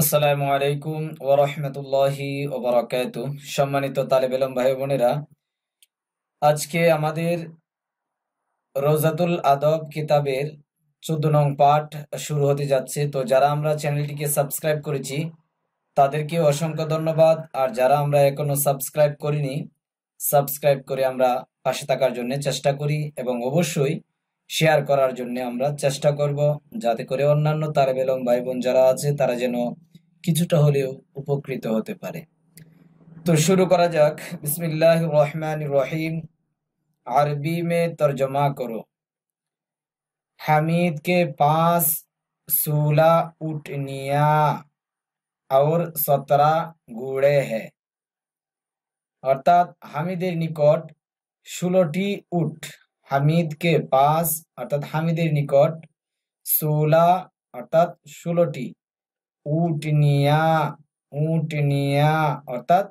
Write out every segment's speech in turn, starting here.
আসসালামু আলাইকুম ওয়া রাহমাতুল্লাহি ওয়া বারাকাতুহু। সম্মানিত তালেবে ইলম ভাই বোনেরা, আজকে আমাদের রওজাতুল আদব কিতাবের 14 নং পাঠ শুরু হতে যাচ্ছে। তো যারা আমরা চ্যানেলটিকে সাবস্ক্রাইব করেছি তাদেরকে অসংখ্য ধন্যবাদ, আর যারা আমরা এখনো সাবস্ক্রাইব করিনি, সাবস্ক্রাইব করে আমরা পাশে থাকার জন্য চেষ্টা করি এবং অবশ্যই শেয়ার করার জন্য আমরা চেষ্টা করব, যাতে করে অন্যান্য তালেবে ইলম ভাই বোন যারা আছে তারা যেন কিছুটা হলেও উপকৃত হতে পারে। तो शुरू करा जाक। बिस्मिल्लाहिर रहमानिर रहीम। अरबी में तर्जुमा करो। हामिद के पास 16 ऊँटनियाँ और 17 घोड़े हैं। অর্থাৎ হামিদের নিকট 16টি উট। হামিদ কে পাস অর্থাৎ হামিদের নিকট 16 অর্থাৎ 16টি উটনিয়া উটনিয়া অর্থাৎ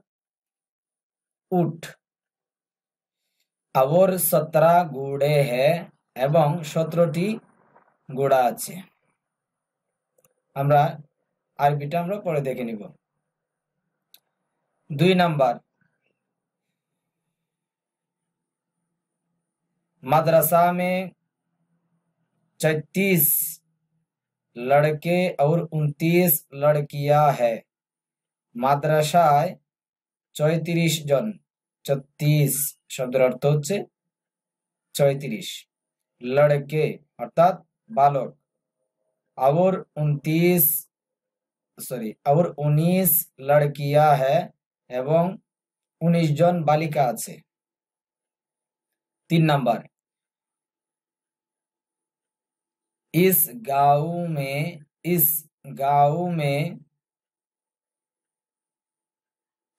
উট और 17 ঘোড়ে है এবং 17টি ঘোড়া আছে। আমরা আরবিটা আমরা পরে দেখে নিব। 2 নাম্বার, मदरसा में 36 लड़के और 29 लड़कियां है। মাদ্রাসায় 34 জন, 36 শব্দের অর্থ হচ্ছে 34, লড়কে অর্থাৎ বালক, और 19 লড়কিয়া है এবং 19 জন বালিকা আছে। 3 নাম্বার, इस गांव में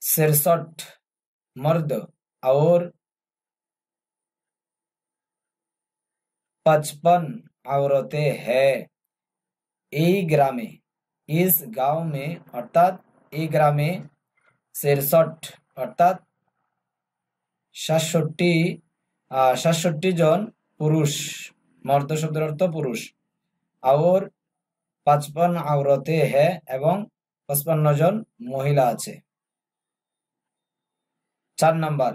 66 मर्द और 55 औरतें हैं। এই গ্রামে, इस गांव में অর্থাৎ এই গ্রামে 66 অর্থাৎ 67 জন পুরুষ, মর্দ শব্দের অর্থ পুরুষ, और 55 औरतें हैं এবং 55 জন মহিলা আছে। 4 नंबर,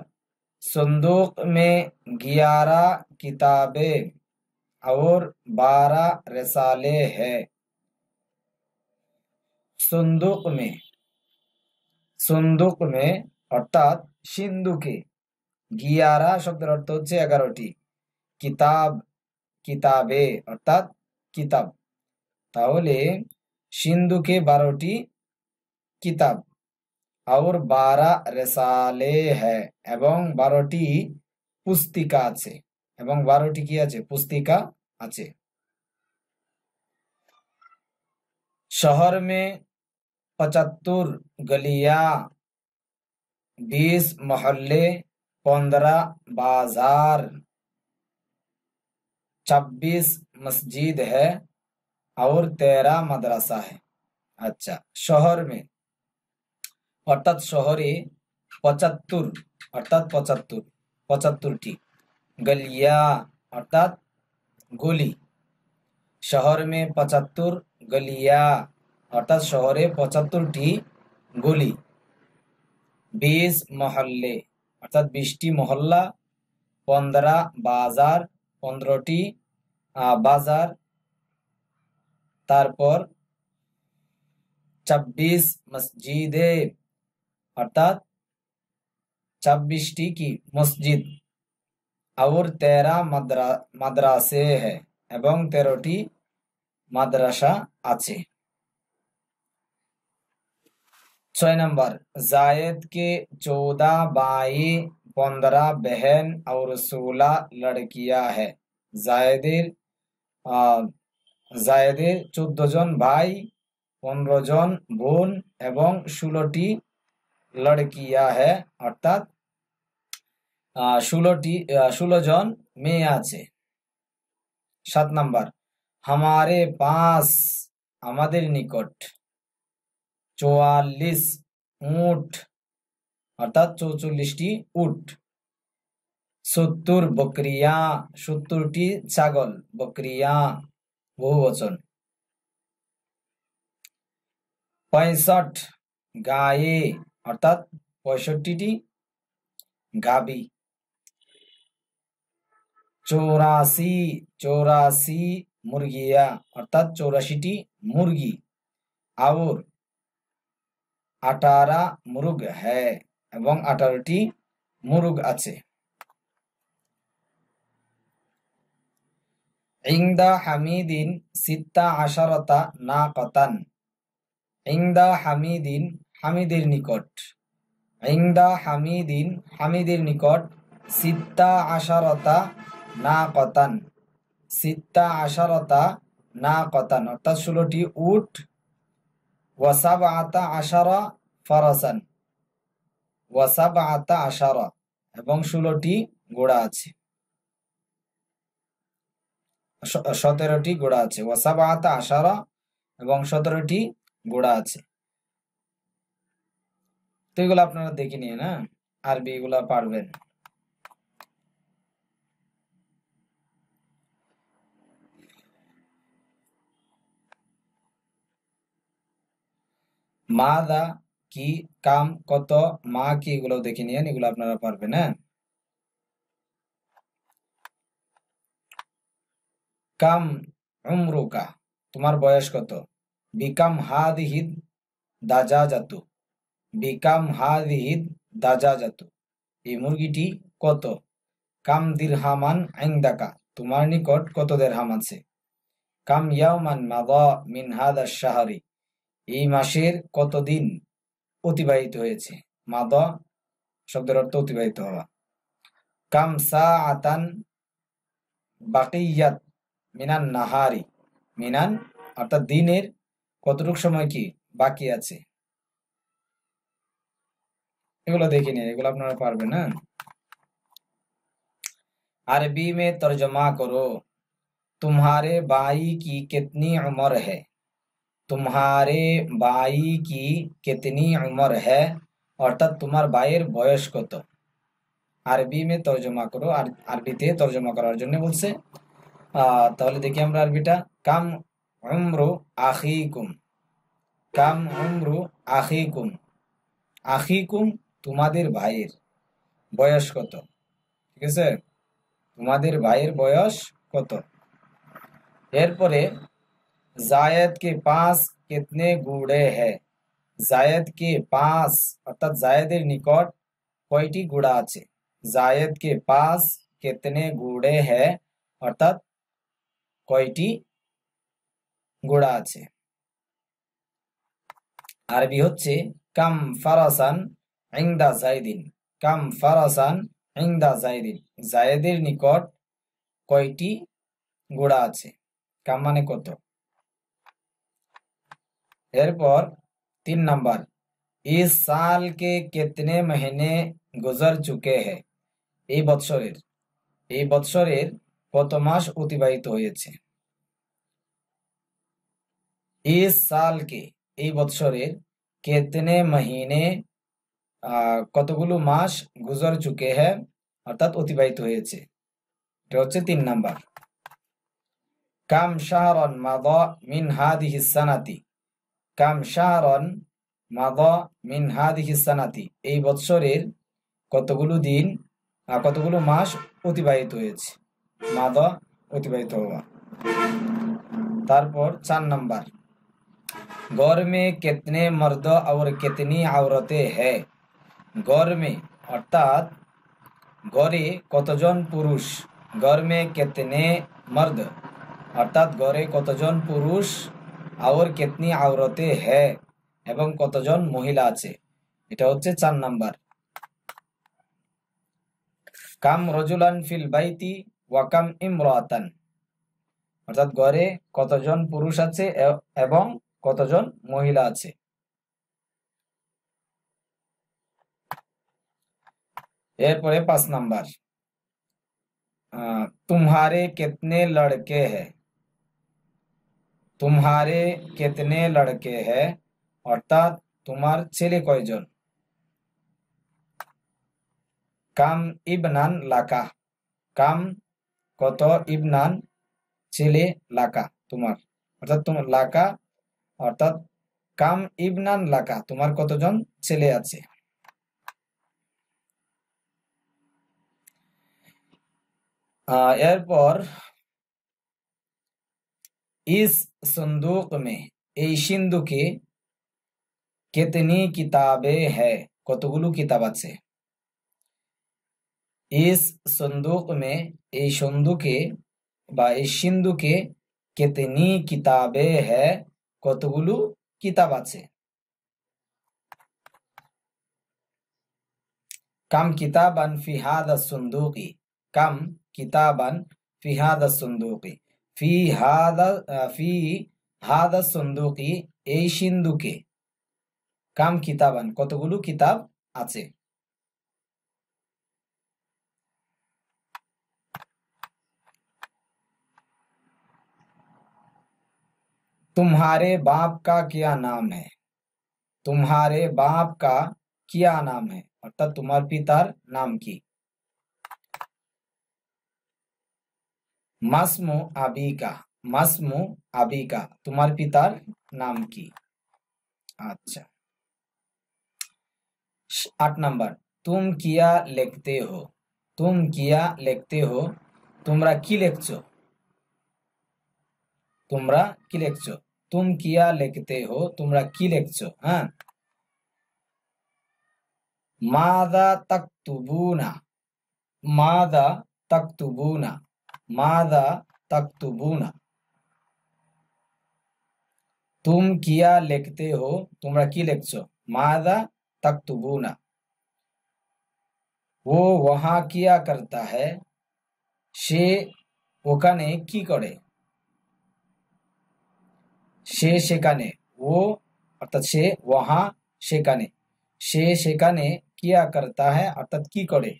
संदूक में 11 किताबें और 12 रसाले हैं। संदूक में অর্থাৎ সিন্ধুকে, 11 শব্দের অর্থ হচ্ছে 11টি, কিতাবে অর্থাৎ কিতাব, তাহলে সিন্ধুকে 12টি কিতাব, और 12 রেসালে হ্যাঁ এবং 12টি পুস্তিকা আছে, এবং 12টি কি আছে? পুস্তিকা আছে। शहर में 75 गलियां, 20 मोहल्ले, 15 बाजार, 26 मस्जिद है और 13 मदरसा है। अच्छा, शहर में অর্থাৎ শহরে 75 অর্থাৎ 75টি, গলিয়া অর্থাৎ গলি, শহর মে 75 গলিয়া অর্থাৎ শহরে 75টি গলি, 20 মহল্লে অর্থাৎ 20টি মহল্লা, 15 বাজার 15টি বাজার, তারপর 26 মসজিদে অর্থাৎ 26টি কি মসজিদ, और 13 মাদ্রাসে है এবং 13টি মাদ্রাসা আছে। 6 नंबर, जायद के 14 भाई, 15 बहन और 16 लड़कियां है। জায়েদের 14 জন ভাই, 15 জন বোন এবং 16টি লড়কিয়া है অর্থাৎ 16 জন মেয়ে আছে। 7 নাম্বার, हमारे पास আমাদের নিকট 44 উট অর্থাৎ 44টি উট, 70 বকরিয়া 70টি ছাগল, বকরিয়া বহুবচন, 65 গায়ে অর্থাৎ 65টি গাবি। 84 মুরগিয়া অর্থাৎ 84টি মুরগি। और 18 মুরগ হ্যায় এবং 18টি মুরগ আছে। ইংদা হামিদিন 16 নাকাতান। ইংদা হামিদিন হামিদের নিকট। ইংদা হামিদিন হামিদের নিকট 16 নাকাতান। 16 নাকাতান অর্থাৎ 16টি উট। ওয়া 17 ফারাসান। ওয়া 17 এবং 16টি ঘোড়া আছে। 17টি ঘোড়া আছে। ওয়া 17 এবং 17টি ঘোড়া আছে। তো এগুলো আপনারা দেখে নিয়ে না, আরবি এগুলা পারবেন। মাদা কি, কাম কত, মা কি, এগুলো দেখে নিয়েন, এগুলো আপনারা পারবেন। হ্যাঁ, কাম উমরুকা তোমার বয়স কত। বিকাম হাদিহিদ দাজাজাতু। বিকাম হাদিহিদ দাজাজাতু এই মুরগিটি কত। কাম দিরহামান ইনদাকা তোমার নিকট কত দিরহাম আছে। কাম ইয়াওমান মাদা মিন হাদা শাহরি এই মাসের কত দিন অতিবাহিত হয়েছে। মাদা শব্দের অর্থ অতিবাহিত হওয়া। কাম সাআতান বাকিয়াত মিনান নাহারি। মিনান অর্থাৎ দিনের কতটুক সময় কি বাকি আছে। এগুলো দেখে নিন, এগুলো আপনারা পারবেন না। अरबी में तर्जमा करो। तुम्हारे भाई की कितनी उम्र है। तुम्हारे भाई की कितनी उम्र है অর্থাৎ তোমার ভাইয়ের বয়স কত। আরবি মে তর্জমা করো, আরবিতে তর্জমা করার জন্য বলছে। তাহলে দেখি আমরা আরবিটা। কাম উমরু আখিকুম। কাম উমরু আখিকুম। আখিকুম তোমাদের ভাইয়ের বয়স কত। ঠিক আছে, তোমাদের ভাইয়ের বয়স কত। এরপরে জায়েদ কে পাস কিতনে ঘোড়ে হ্যায়। জায়েদ কে পাস অর্থাৎ জায়েদের নিকট কয়টি ঘোড়া আছে। জায়েদ কে পাস কিতনে ঘোড়ে হ্যায় অর্থাৎ কয়টি ঘোড়া আছে। আরবি হচ্ছে কাম ফারাসান ইনদা জাইদিন। কাম ফারাসান ইনদা জাইদিন জায়েদের নিকট কয়টি ঘোড়া আছে। কাম মানে কত। এরপর 3 নাম্বার इस साल के कितने महीने गुजर चुके हैं। এই বৎসরের কত মাস অতিবাহিত হয়েছে। इस साल के এই বৎসরের कितने महीने কতগুলো মাস গুজর চুকে হ্যাঁ অর্থাৎ অতিবাহিত হয়েছে। এটা হচ্ছে 3 নাম্বার। কাম শাহরান মাদা মিন হাদিহি সানাতি। কাম শাহরান মাদা মিন হাদিহি সানাতি এই বৎসরের কতগুলো দিন কতগুলো মাস অতিবাহিত হয়েছে। মাদা অতিবাহিত হওয়া। তারপর 4 নাম্বার घर में कितने मर्द और कितनी औरतें हैं। घर में অর্থাৎ ঘরে কতজন পুরুষ। घर में कितने मर्द অর্থাৎ ঘরে কতজন পুরুষ। और कितनी औरतें हैं এবং কতজন মহিলা আছে। এটা হচ্ছে 4 নাম্বার। কাম রজুলান ফিল বাইতি ওয়া কাম ইমরাতান অর্থাৎ ঘরে কতজন পুরুষ আছে এবং কতজন মহিলা আছে। এরপরে 5 নাম্বার तुम्हारे कितने लड़के हैं। तुम्हारे कितने लड़के हैं অর্থাৎ তোমার ছেলে কয়জন। কাম ইবনান লাকা। কাম কত, ইবনান ছেলে, লাকা তোমার অর্থাৎ তোমার লাকা অর্থাৎ কাম ইবনান লাকা, তোমার কতজন ছেলে আছে। এরপর ইস সন্দুক মে, এই সিন্ধুকে কিতনি কিতাবে হ্যায়, কতগুলো কিতাব আছে। ইস সন্দুক মে, এই সন্দুকে বা এই সিন্ধুকে কিতনি কিতাবে হ্যায়, কতগুলো কিতাব আছে। কাম কিতাবান ফি হাদা সুন্দুকি, কাম কিতাবান ফি হাদা সুন্দুকি, ফি হাদা সুন্দুকি, এই সিন্ধুকে, কাম কিতাবান, কতগুলো কিতাব আছে। तुम्हारे बाप का क्या नाम है, तुम्हारे बाप का क्या नाम है, অর্থাৎ তোমার পিতার নাম কি। মাসমু আবিকা, মাসমু আবিকা, তোমার পিতার নাম কি। আচ্ছা, 8 নাম্বার, তুম কিয়া লিখতে হো, তুম কিয়া লিখতে হো, তোমরা কি লিখছো, তোমরা কি লিখছো। তুম কিয়া লিখতে হো, তোমরা কি লিখছো। হ্যাঁ, মাদা তাকতুবুনা, মাদা তাকতুবুনা, মাদা তাকতুবুনা, তুম কিয়া লিখতে হো, তোমরা কি লিখছো। মাদা তাকতুবুনা, वो वहां किया करता है, সে ওখানে কি করে। সে সেখানে, ও অর্থাৎ সে, ওহা সেখানে, সে সেখানে কিয়া করতা है অর্থাৎ কি করে।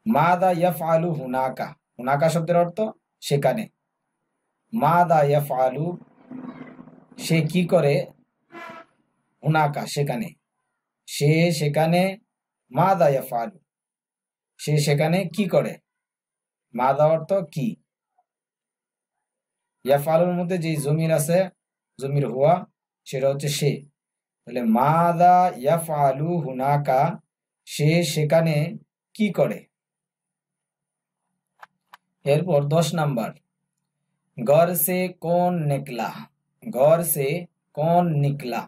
মাদা ইয়াফআলু হুনাকা, হুনাকা শব্দের অর্থ সেখানে। মাদা ইয়াফআলু, সে কি করে, হুনাকা সেখানে, সে সেখানে, মাদা ইয়াফআলু, সে সেখানে কি করে। মাদা অর্থ কি, ইয়াফআলুর মধ্যে যে জমির আছে, জমির হুয়া, সেটা হচ্ছে সে। তাহলে মাদা ইয়াফআলু হুনাকা, সে সেখানে কি করে। এরপর 10 নাম্বার, ঘর সে কোন নিকলা, ঘর সে কোন নিকলা,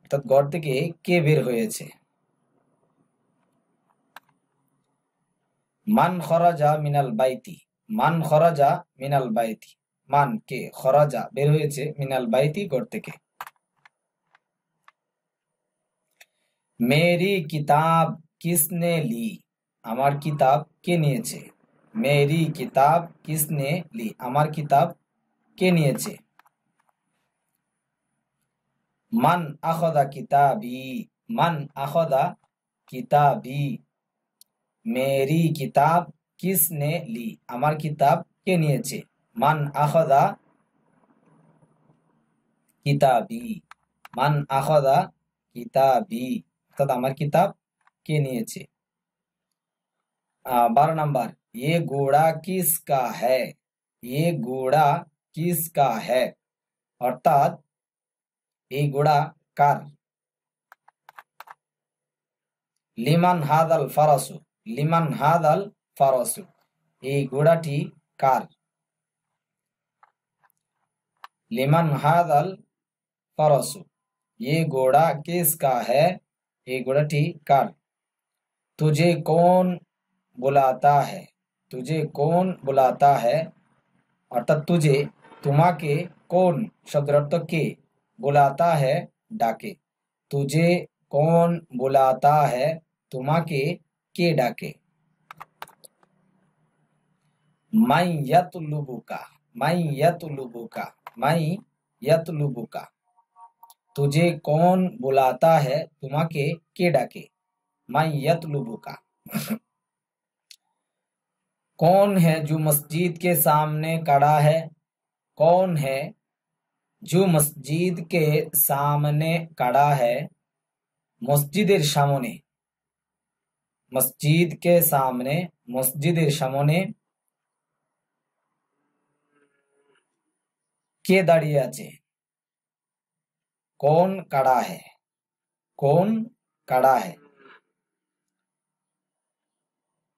অর্থাৎ ঘর থেকে কে বের হয়েছে। মান খরাজা মিনাল বাইতি, মান খরাজা মিনাল বাইতি, মান কে, খরাজা বের হয়েছে, মিনাল বাইতি ঘর থেকে। মেরি কিতাব কিসনে লি, আমার কিতাব কে নিয়েছে। মেরি কিতাব কিসনে লি, আমার কিতাব কে নিয়েছে। মান আখদা কিতাবি, মান আখদা কিতাবি, মেরি কিতাব কিসনে লি, আমার কিতাব কে নিয়েছে। মান আখদা কিতাবি, মান আখদা কিতাবি, অর্থাৎ আমার কিতাব কে নিয়েছে। 12 নাম্বার, ये घोड़ा किसका है, ये घोड़ा किसका है, অর্থাৎ এই ঘোড়া কার। লিমান হাদাল ফারাসু, লিমান হাদাল ফারাসু, এই ঘোড়াটি কার। লিমান হাদাল ফারাসু, ये घोड़ा किसका है, এই ঘোড়াটি কার। तुझे कौन बुलाता है, तुझे कौन बुलाता है, অর্থাৎ তুঝে, তোমাকে, কোন শব্দের অর্থ কে, বুলাতা है ডাকে। तुझे कौन बुलाता है, তোমাকে কে ডাকে। মাই ইয়াতলুবুকা, মাই ইয়াতলুবুকা, মাই ইয়াতলুবুকা, तुझे कौन बुलाता है, তোমাকে কে ডাকে। माई यतलुबुका। कौन है जो मस्जिद के सामने खड़ा है, कौन है जो मस्जिद के सामने खड़ा है, মসজিদের সামনে, মসজিদ কে সামনে, মসজিদের সামনে। কে দাঁড়িয়ে আছে, कौन खड़ा है, कौन खड़ा है।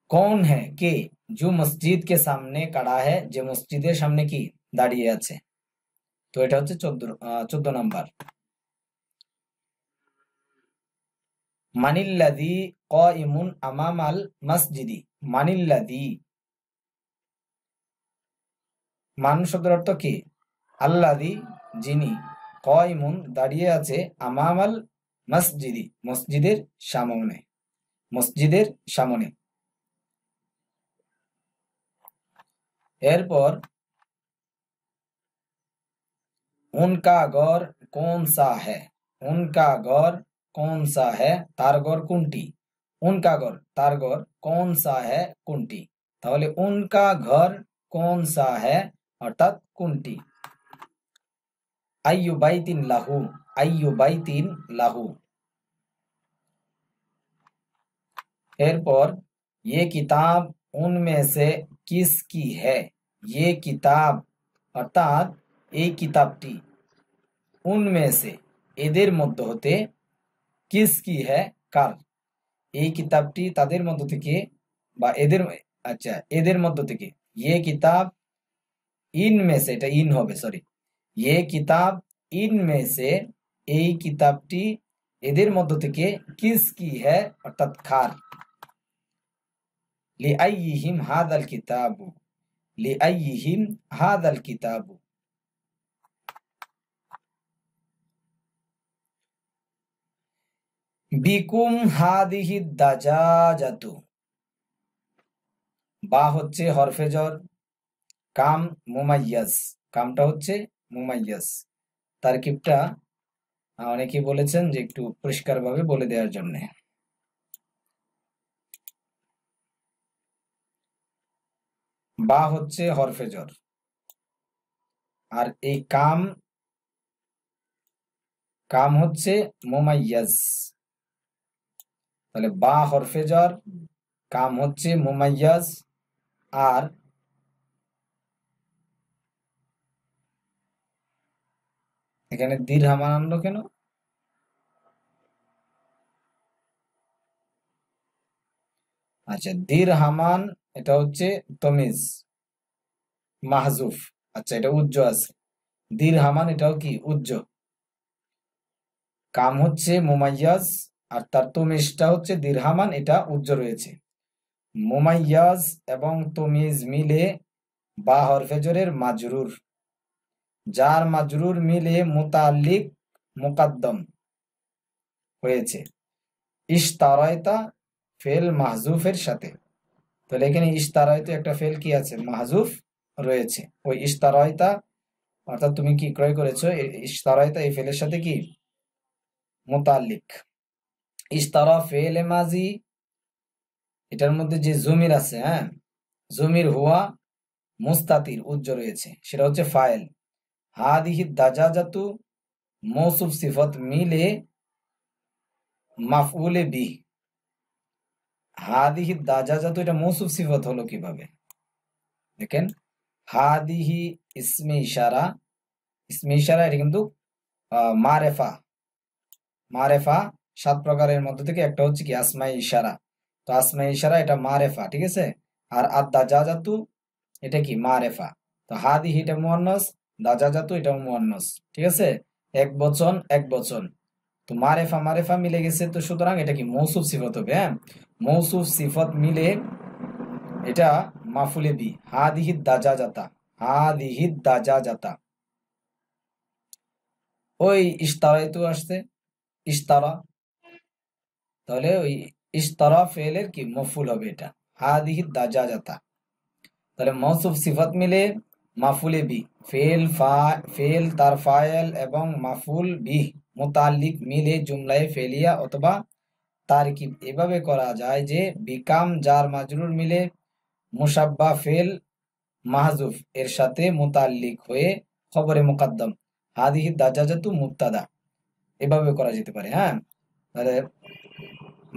कौन है के, जो मस्जिद के सामने खड़ा है, যে মসজিদের সামনে কি দাঁড়িয়ে আছে। তো এটা হচ্ছে 14 নাম্বার। মানিল্লাযী কাইমুন আমামাল মসজিদি, মানিল্লাযী, মান শব্দের অর্থ কি, আল্লাযী, যিনি, কাইমুন, দাঁড়িয়ে আছে, আমামাল মসজিদি, মসজিদের সামনে, মসজিদের সামনে। এরপর उनका घर कौन सा है, उनका घर कौन सा है, তার ঘর কোনটি, उनका घर, তার ঘর, कौन सा है, কোনটি। তাহলে उनका घर कौन सा है অর্থাৎ কোনটি। আইয়ু বাইতিন লাহু, আইয়ু বাইতিন লাহু। এরপর ये किताब उनमें से किसकी है, ये किताब অর্থাৎ এই কিতাবটি, উনমে সে, এদের মধ্য হতে, কিসকি হ্যাঁ, কার, এই কিতাবটি তাদের মধ্য থেকে বা এদের, আচ্ছা এদের মধ্য থেকে, ইয়ে কিতাব ইনমে সে, এটা ইন হবে, সরি, ইয়ে কিতাব ইনমে সে, এই কিতাবটি এদের মধ্য থেকে, কিসকি হ্যাঁ অর্থাৎ কার। লিআইয়িহিম হাদাল কিতাবু, লিআইয়িহিম হাদাল কিতাবু। বিকুম হাদিহি দাজাজাতু, বা হচ্ছে হরফে জর, কাম মুমাইয়াজ, কামটা হচ্ছে মুমাইয়াজ। তারকিবটা অনেকেই বলেছেন যে একটু পরিষ্কারভাবে বলে দেওয়ার জন্য। বা হচ্ছে হরফে জর, আর এই কাম, কাম হচ্ছে মুমাইয়াজ। তাহলে বা হরফে জর, কাম হচ্ছে মুমাইয়াজ, আর এখানে দিরহামান আনলো কেন, আচ্ছা দিরহামান এটা হচ্ছে তমিজ মাহজুফ, আচ্ছা এটা উজ্জ আছে, দিরহামান এটাও কি উজ্জ। কাম হচ্ছে মুমাইয়াজ আর তার তমিজটা হচ্ছে দিরহামান, এটা উজ্জ রয়েছে। মুমাইয়াজ এবং তমিজ মিলে বা হরফে জরের মাজরুর, যার মাজরুর মিলে মুতাল্লিক মুকাদ্দম হয়েছে ইশতারায়তা ফেল মাহজুফের সাথে। তাহলে এখানে ইশতারায়তা একটা ফেল কি আছে, মাহজুফ রয়েছে, ওই ইশতারায়তা অর্থাৎ তুমি কি ক্রয় করেছো, ইশতারায়তা এই ফেলের সাথে কি মুতাল্লিক। ইশতারা ফেল মাজি, এটার মধ্যে যে জমির আছে, হ্যাঁ জমির হুয়া মুস্তাতির উজ্জ রয়েছে, সেটা হচ্ছে ফাইল। হাদিহি দাজাজাতু মৌসুফ সিফত মিলে মাফউলে বি, হাদিহি দাজাজাতু এটা মৌসুফ সিফত হলো কিভাবে দেখেন, হাদিহি ইসমে ইশারা, ইসমে ইশারা এটা কিন্তু মারেফা, মারেফা 7 প্রকারের মধ্যে থেকে একটা হচ্ছে কি আসমাই ইশারা। তো আসমাই ইশারা এটা মারেফা, ঠিক আছে। আর দাজাজাতু এটা কি মারেফা। তো হাদিহি এটা মুয়ান্নাস, দাজাজাতু এটা মুয়ান্নাস, ঠিক আছে, এক বচন এক বচন। তো মারেফা মারেফা মিলে গেছে, তো সুতরাং এটা কি মৌসুফ সিফত হবে। হ্যাঁ মৌসুফ সিফত মিলে এটা মাফুলে বি, হাদিহি দাজাজাতা, হাদিহি দাজাজাতা। ওই ইশতারাই তো আসছে ইশতারা, তাহলে ওই ইশতারা ফেলের কি মফুল হবে এটা, হাদিহি দাজাজাতা। তাহলে মৌসুফ সিফত মিলে মাফুলে বি, ফেল তার ফাইল এবং মাফুল বি মুতাল্লিক মিলে জুমলায়ে ফেলিয়া অথবা তারকিব এভাবে করা যায় যে বিকাম জার মাজরুর মিলে মুসাব্বা ফেল মাহজুফ এর সাথে মুতাল্লিক হয়ে খবরে মুকাদ্দম হাদিহি দাজাজাতু মুবতাদা, এভাবে করা যেতে পারে। হ্যাঁ তাহলে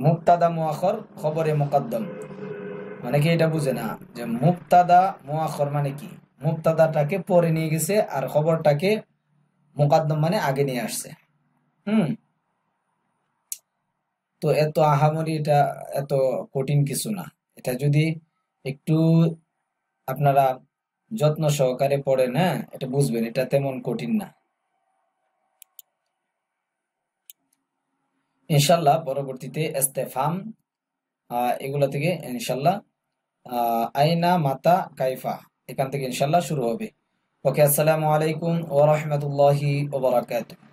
মুবতাদা মুআখর খবরে মুকাদ্দম, মানে কি এটা বুঝে না যে মুবতাদা মুআখর মানে কি, মুবতাদাটাকে পরে নিয়ে গেছে আর খবরটাকে মুকাদ্দম মানে আগে নিয়ে আসছে। হুম তো এত আহামরি এটা এত কঠিন কিছু না। এটা যদি একটু আপনারা যত্ন সহকারে পড়েন, হ্যাঁ, এটা বুঝবেন, এটা তেমন কঠিন না। ইনশাল্লাহ পরবর্তীতে ইস্তেফাম এগুলা থেকে ইনশাল্লাহ আইনা মাতা কাইফা এখান থেকে ইনশাল্লাহ শুরু হবে। ওকে, আসসালামু আলাইকুম ওয়া রাহমাতুল্লাহি ওয়া বারাকাতুহু।